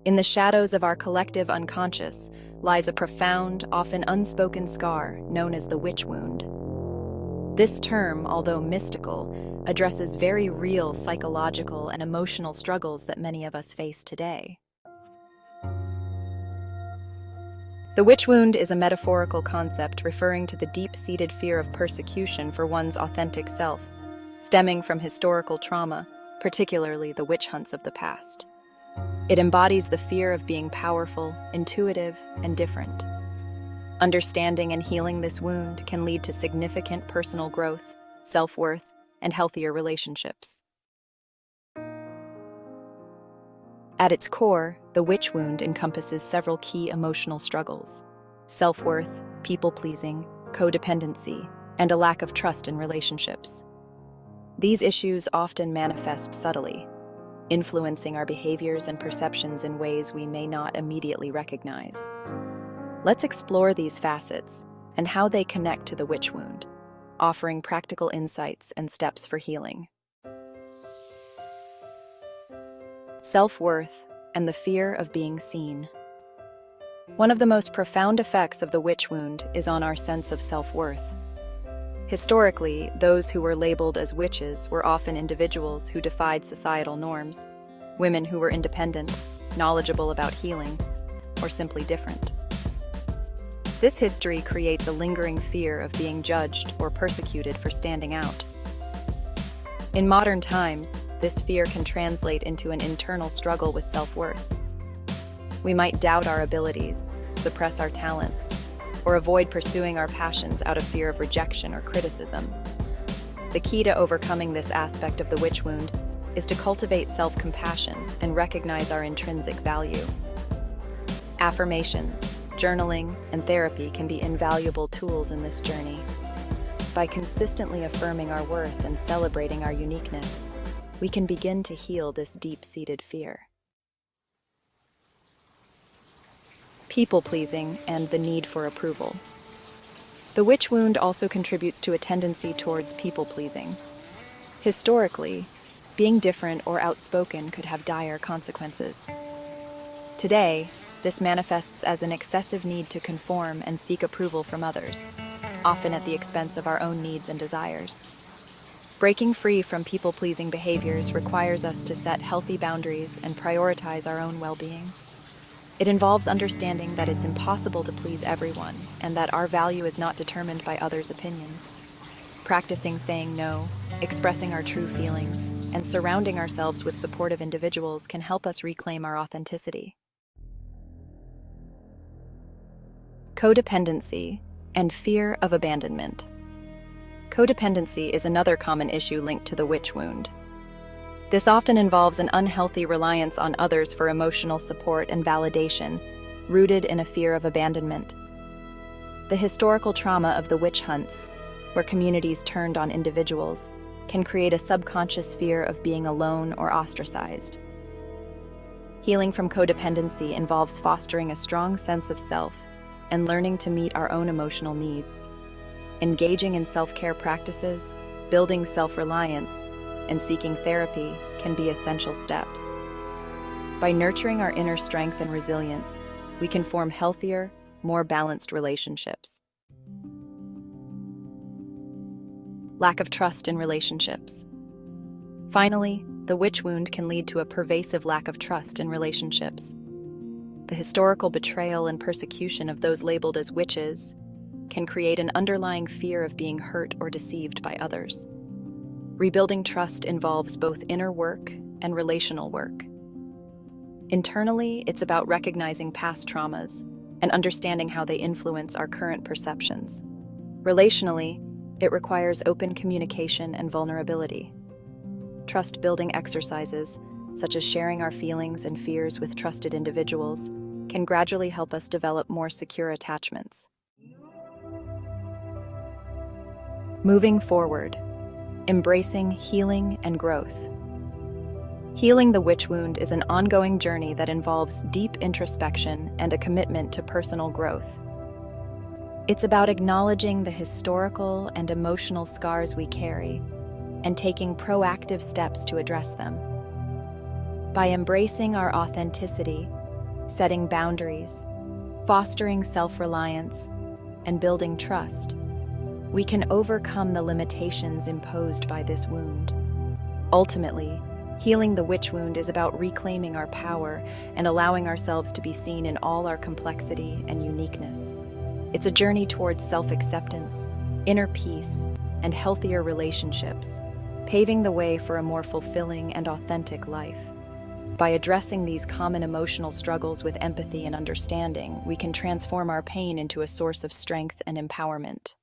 In the shadows of our collective unconscious lies a profound, often unspoken scar known as the witch wound. This term, although mystical, addresses very real psychological and emotional struggles that many of us face today. The witch wound is a metaphorical concept referring to the deep-seated fear of persecution for one's authentic self, stemming from historical trauma, particularly the witch hunts of the past. It embodies the fear of being powerful, intuitive, and different. Understanding and healing this wound can lead to significant personal growth, self-worth, and healthier relationships. At its core, the witch wound encompasses several key emotional struggles: self-worth, people-pleasing, codependency, and a lack of trust in relationships. These issues often manifest subtly, influencing our behaviors and perceptions in ways we may not immediately recognize. Let's explore these facets and how they connect to the witch wound, offering practical insights and steps for healing. Self-worth and the fear of being seen. One of the most profound effects of the witch wound is on our sense of self-worth. Historically, those who were labeled as witches were often individuals who defied societal norms, women who were independent, knowledgeable about healing, or simply different. This history creates a lingering fear of being judged or persecuted for standing out. In modern times, this fear can translate into an internal struggle with self-worth. We might doubt our abilities, suppress our talents, or avoid pursuing our passions out of fear of rejection or criticism. The key to overcoming this aspect of the witch wound is to cultivate self-compassion and recognize our intrinsic value. Affirmations, journaling, and therapy can be invaluable tools in this journey. By consistently affirming our worth and celebrating our uniqueness, we can begin to heal this deep-seated fear. People-pleasing and the need for approval. The witch wound also contributes to a tendency towards people-pleasing. Historically, being different or outspoken could have dire consequences. Today, this manifests as an excessive need to conform and seek approval from others, often at the expense of our own needs and desires. Breaking free from people-pleasing behaviors requires us to set healthy boundaries and prioritize our own well-being. It involves understanding that it's impossible to please everyone and that our value is not determined by others' opinions. Practicing saying no, expressing our true feelings, and surrounding ourselves with supportive individuals can help us reclaim our authenticity. Codependency and fear of abandonment. Codependency is another common issue linked to the witch wound. This often involves an unhealthy reliance on others for emotional support and validation, rooted in a fear of abandonment. The historical trauma of the witch hunts, where communities turned on individuals, can create a subconscious fear of being alone or ostracized. Healing from codependency involves fostering a strong sense of self and learning to meet our own emotional needs. Engaging in self-care practices, building self-reliance, and seeking therapy can be essential steps. By nurturing our inner strength and resilience, we can form healthier, more balanced relationships. Lack of trust in relationships. Finally, the witch wound can lead to a pervasive lack of trust in relationships. The historical betrayal and persecution of those labeled as witches can create an underlying fear of being hurt or deceived by others. Rebuilding trust involves both inner work and relational work. Internally, it's about recognizing past traumas and understanding how they influence our current perceptions. Relationally, it requires open communication and vulnerability. Trust-building exercises, such as sharing our feelings and fears with trusted individuals, can gradually help us develop more secure attachments. Moving forward. Embracing healing and growth. Healing the witch wound is an ongoing journey that involves deep introspection and a commitment to personal growth. It's about acknowledging the historical and emotional scars we carry and taking proactive steps to address them. By embracing our authenticity, setting boundaries, fostering self-reliance, and building trust, we can overcome the limitations imposed by this wound. Ultimately, healing the witch wound is about reclaiming our power and allowing ourselves to be seen in all our complexity and uniqueness. It's a journey towards self-acceptance, inner peace, and healthier relationships, paving the way for a more fulfilling and authentic life. By addressing these common emotional struggles with empathy and understanding, we can transform our pain into a source of strength and empowerment.